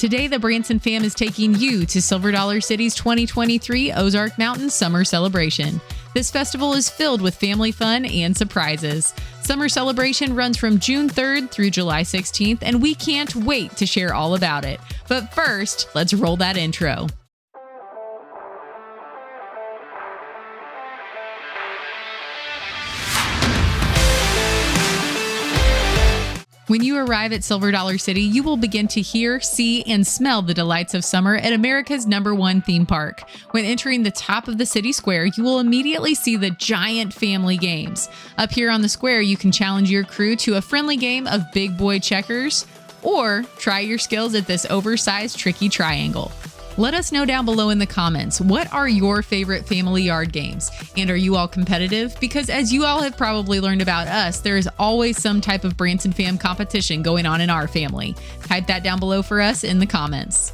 Today, the Branson Fam is taking you to Silver Dollar City's 2023 Ozark Mountain Summer Celebration. This festival is filled with family fun and surprises. Summer Celebration runs from June 3rd through July 16th, and we can't wait to share all about it. But first, let's roll that intro. When you arrive at Silver Dollar City, you will begin to hear, see, and smell the delights of summer at America's #1 theme park. When entering the top of the city square, you will immediately see the giant family games. Up here on the square, you can challenge your crew to a friendly game of big boy checkers, or try your skills at this oversized tricky triangle. Let us know down below in the comments, what are your favorite family yard games? And are you all competitive? Because as you all have probably learned about us, there is always some type of Branson Fam competition going on in our family. Type that down below for us in the comments.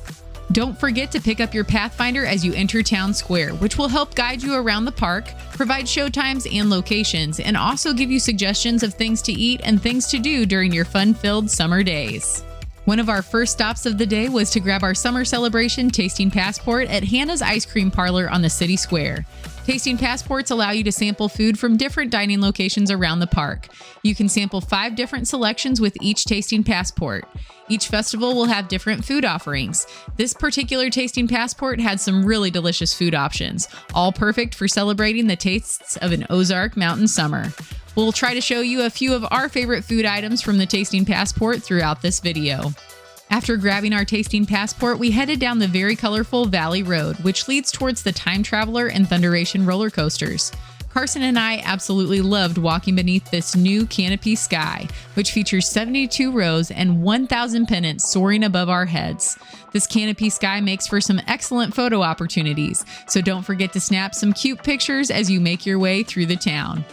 Don't forget to pick up your Pathfinder as you enter Town Square, which will help guide you around the park, provide showtimes and locations, and also give you suggestions of things to eat and things to do during your fun-filled summer days. One of our first stops of the day was to grab our summer celebration tasting passport at Hannah's Ice Cream Parlor on the city square. Tasting passports allow you to sample food from different dining locations around the park. You can sample 5 different selections with each tasting passport. Each festival will have different food offerings. This particular tasting passport had some really delicious food options, all perfect for celebrating the tastes of an Ozark mountain summer. We'll try to show you a few of our favorite food items from the tasting passport throughout this video. After grabbing our tasting passport, we headed down the very colorful Valley Road, which leads towards the Time Traveler and Thunderation roller coasters. Carson and I absolutely loved walking beneath this new canopy sky, which features 72 rows and 1,000 pennants soaring above our heads. This canopy sky makes for some excellent photo opportunities, so don't forget to snap some cute pictures as you make your way through the town.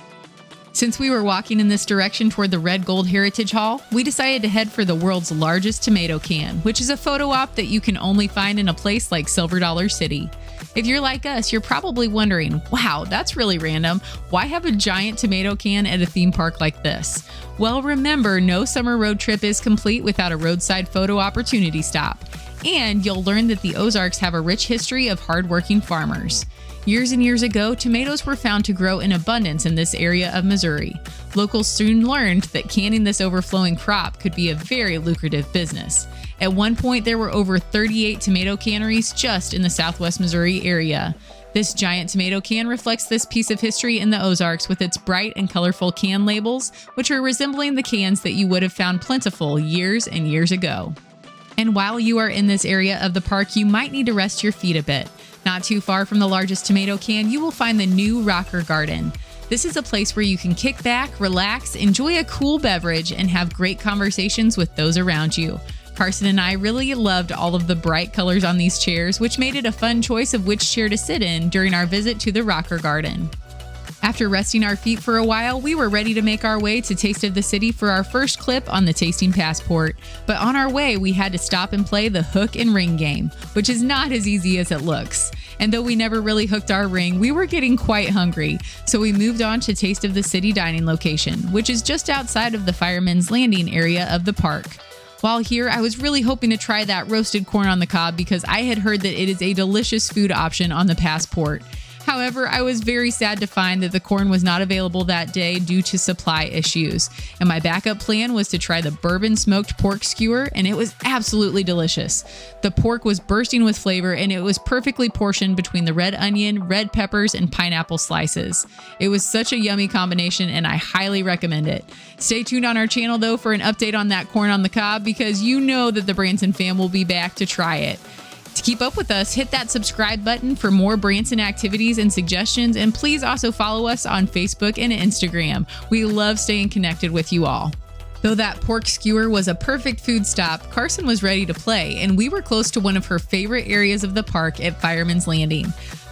Since we were walking in this direction toward the Red Gold Heritage Hall, we decided to head for the world's largest tomato can, which is a photo op that you can only find in a place like Silver Dollar City. If you're like us, you're probably wondering, wow, that's really random. Why have a giant tomato can at a theme park like this? Well, remember, no summer road trip is complete without a roadside photo opportunity stop. And you'll learn that the Ozarks have a rich history of hardworking farmers. Years and years ago, tomatoes were found to grow in abundance in this area of Missouri. Locals soon learned that canning this overflowing crop could be a very lucrative business. At one point, there were over 38 tomato canneries just in the southwest Missouri area. This giant tomato can reflects this piece of history in the Ozarks with its bright and colorful can labels, which are resembling the cans that you would have found plentiful years and years ago. And while you are in this area of the park, you might need to rest your feet a bit. Not too far from the largest tomato can, you will find the new Rocker Garden. This is a place where you can kick back, relax, enjoy a cool beverage, and have great conversations with those around you. Carson and I really loved all of the bright colors on these chairs, which made it a fun choice of which chair to sit in during our visit to the Rocker Garden. After resting our feet for a while, we were ready to make our way to Taste of the City for our first clip on the Tasting Passport. But on our way, we had to stop and play the hook and ring game, which is not as easy as it looks. And though we never really hooked our ring, we were getting quite hungry, so we moved on to Taste of the City dining location, which is just outside of the Fireman's Landing area of the park. While here, I was really hoping to try that roasted corn on the cob because I had heard that it is a delicious food option on the Passport. However, I was very sad to find that the corn was not available that day due to supply issues, and my backup plan was to try the bourbon smoked pork skewer, and it was absolutely delicious. The pork was bursting with flavor, and it was perfectly portioned between the red onion, red peppers, and pineapple slices. It was such a yummy combination, and I highly recommend it. Stay tuned on our channel, though, for an update on that corn on the cob, because you know that the Branson Fam will be back to try it. To keep up with us, hit that subscribe button for more Branson activities and suggestions, and please also follow us on Facebook and Instagram. We love staying connected with you all. Though that pork skewer was a perfect food stop, Carson was ready to play, and we were close to one of her favorite areas of the park at Fireman's Landing.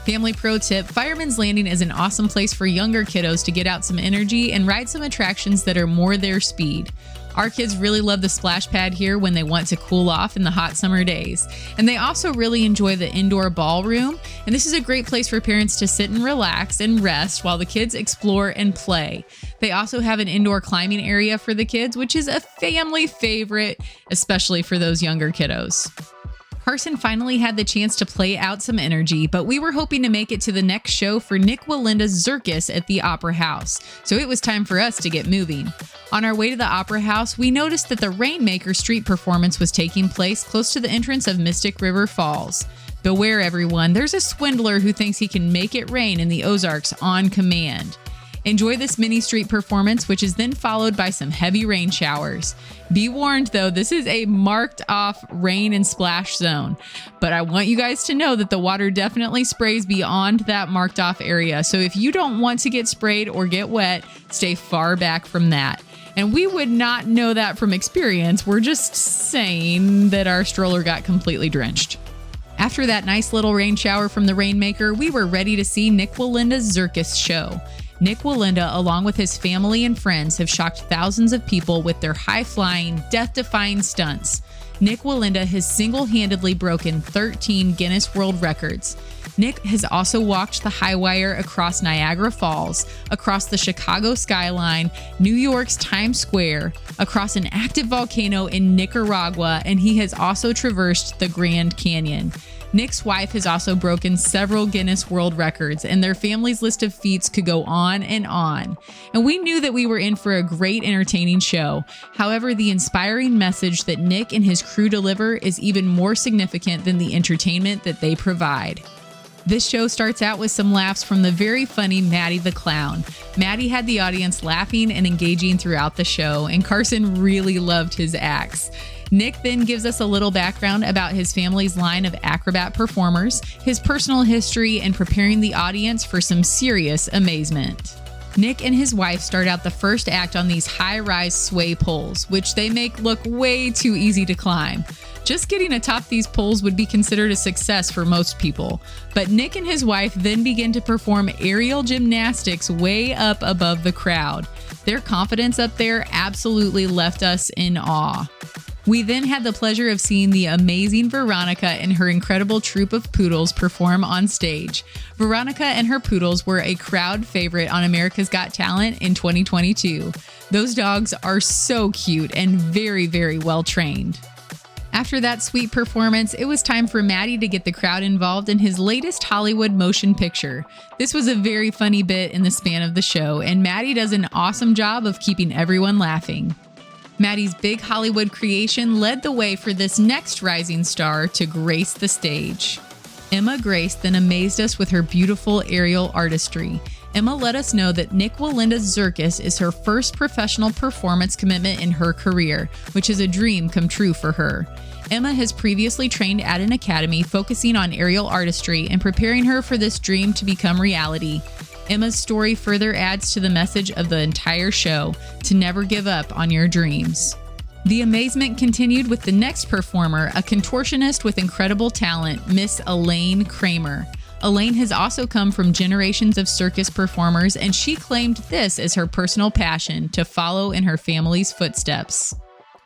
Family pro tip, Fireman's Landing is an awesome place for younger kiddos to get out some energy and ride some attractions that are more their speed. Our kids really love the splash pad here when they want to cool off in the hot summer days. And they also really enjoy the indoor ballroom. And this is a great place for parents to sit and relax and rest while the kids explore and play. They also have an indoor climbing area for the kids, which is a family favorite, especially for those younger kiddos. Carson finally had the chance to play out some energy, but we were hoping to make it to the next show for Nik Wallenda's Xercus at the Opera House, so it was time for us to get moving. On our way to the Opera House, we noticed that the Rainmaker street performance was taking place close to the entrance of Mystic River Falls. Beware everyone, there's a swindler who thinks he can make it rain in the Ozarks on command. Enjoy this mini street performance, which is then followed by some heavy rain showers. Be warned though, this is a marked off rain and splash zone, but I want you guys to know that the water definitely sprays beyond that marked off area. So if you don't want to get sprayed or get wet, stay far back from that. And we would not know that from experience. We're just saying that our stroller got completely drenched. After that nice little rain shower from the Rainmaker, we were ready to see Nik Wallenda's Xercus Show. Nik Wallenda, along with his family and friends, have shocked thousands of people with their high-flying, death-defying stunts. Nik Wallenda has single-handedly broken 13 Guinness World Records. Nik has also walked the high wire across Niagara Falls, across the Chicago skyline, New York's Times Square, across an active volcano in Nicaragua, and he has also traversed the Grand Canyon. Nik's wife has also broken several Guinness World Records, and their family's list of feats could go on and on. And we knew that we were in for a great entertaining show. However, the inspiring message that Nik and his crew deliver is even more significant than the entertainment that they provide. This show starts out with some laughs from the very funny Maddie the Clown. Maddie had the audience laughing and engaging throughout the show, and Carson really loved his acts. Nik then gives us a little background about his family's line of acrobat performers, his personal history, and preparing the audience for some serious amazement. Nik and his wife start out the first act on these high-rise sway poles, which they make look way too easy to climb. Just getting atop these poles would be considered a success for most people, but Nik and his wife then begin to perform aerial gymnastics way up above the crowd. Their confidence up there absolutely left us in awe. We then had the pleasure of seeing the amazing Veronica and her incredible troupe of poodles perform on stage. Veronica and her poodles were a crowd favorite on America's Got Talent in 2022. Those dogs are so cute and very, very well trained. After that sweet performance, it was time for Maddie to get the crowd involved in his latest Hollywood motion picture. This was a very funny bit in the span of the show, and Maddie does an awesome job of keeping everyone laughing. Maddie's big Hollywood creation led the way for this next rising star to grace the stage. Emma Grace then amazed us with her beautiful aerial artistry. Emma let us know that Nik Wallenda's Xercus is her first professional performance commitment in her career, which is a dream come true for her. Emma has previously trained at an academy focusing on aerial artistry and preparing her for this dream to become reality. Emma's story further adds to the message of the entire show, to never give up on your dreams. The amazement continued with the next performer, a contortionist with incredible talent, Miss Elaine Kramer. Elaine has also come from generations of circus performers, and she claimed this as her personal passion, to follow in her family's footsteps.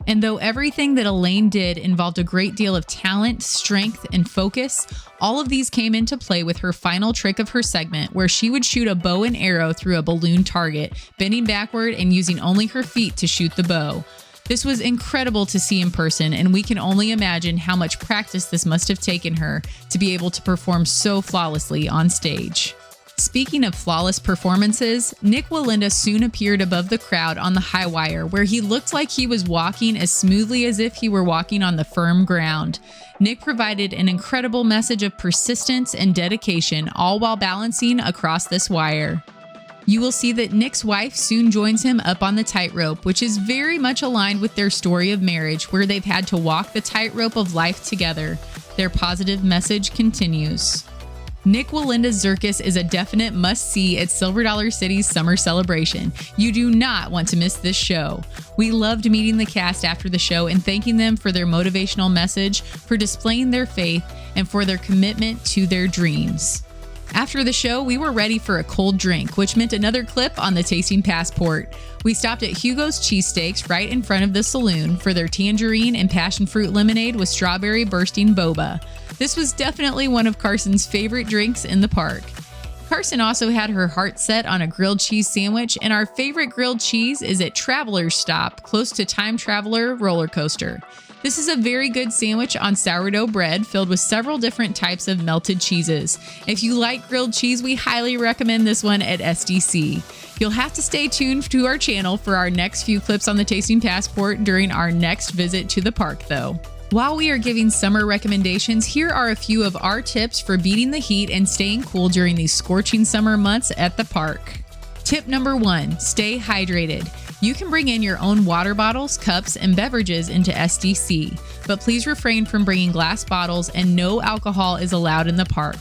And though everything that Elaine did involved a great deal of talent, strength, and focus, all of these came into play with her final trick of her segment, where she would shoot a bow and arrow through a balloon target, bending backward and using only her feet to shoot the bow. This was incredible to see in person, and we can only imagine how much practice this must have taken her to be able to perform so flawlessly on stage. Speaking of flawless performances, Nik Wallenda soon appeared above the crowd on the high wire, where he looked like he was walking as smoothly as if he were walking on the firm ground. Nik provided an incredible message of persistence and dedication, all while balancing across this wire. You will see that Nik's wife soon joins him up on the tightrope, which is very much aligned with their story of marriage, where they've had to walk the tightrope of life together. Their positive message continues. Nik Wallenda's Xercus is a definite must-see at Silver Dollar City's summer celebration. You do not want to miss this show. We loved meeting the cast after the show and thanking them for their motivational message, for displaying their faith, and for their commitment to their dreams. After the show, we were ready for a cold drink, which meant another clip on the tasting passport. We stopped at Hugo's Cheesesteaks right in front of the saloon for their tangerine and passion fruit lemonade with strawberry bursting boba. This was definitely one of Carson's favorite drinks in the park. Carson also had her heart set on a grilled cheese sandwich, and our favorite grilled cheese is at Traveler's Stop, close to Time Traveler roller coaster. This is a very good sandwich on sourdough bread filled with several different types of melted cheeses. If you like grilled cheese, we highly recommend this one at SDC. You'll have to stay tuned to our channel for our next few clips on the Tasting Passport during our next visit to the park though. While we are giving summer recommendations, here are a few of our tips for beating the heat and staying cool during these scorching summer months at the park. Tip number 1, stay hydrated. You can bring in your own water bottles, cups, and beverages into SDC, but please refrain from bringing glass bottles and no alcohol is allowed in the park.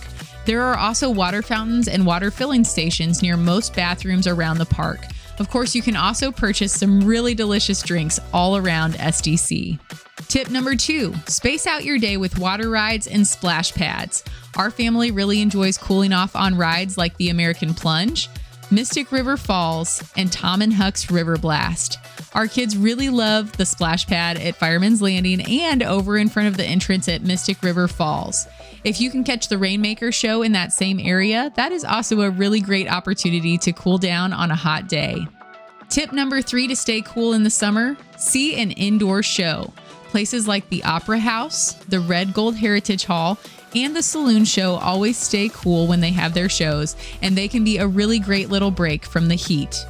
There are also water fountains and water filling stations near most bathrooms around the park. Of course, you can also purchase some really delicious drinks all around SDC. Tip number 2, space out your day with water rides and splash pads. Our family really enjoys cooling off on rides like the American Plunge, Mystic River Falls, and Tom and Huck's River Blast. Our kids really love the splash pad at Fireman's Landing and over in front of the entrance at Mystic River Falls. If you can catch the Rainmaker show in that same area, that is also a really great opportunity to cool down on a hot day. Tip number 3 to stay cool in the summer, see an indoor show. Places like the Opera House, the Red Gold Heritage Hall, and the Saloon Show always stay cool when they have their shows, and they can be a really great little break from the heat.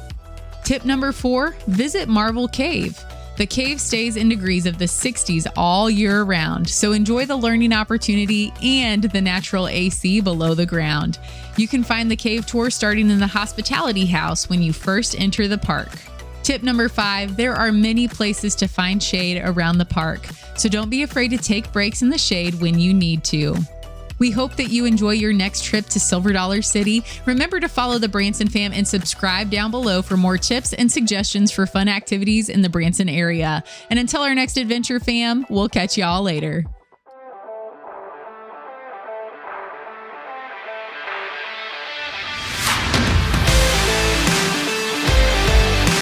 Tip number 4, visit Marvel Cave. The cave stays in degrees of the 60s all year round, so enjoy the learning opportunity and the natural AC below the ground. You can find the cave tour starting in the hospitality house when you first enter the park. Tip number 5, there are many places to find shade around the park, so don't be afraid to take breaks in the shade when you need to. We hope that you enjoy your next trip to Silver Dollar City. Remember to follow the Branson Fam and subscribe down below for more tips and suggestions for fun activities in the Branson area. And until our next adventure, fam, we'll catch y'all later.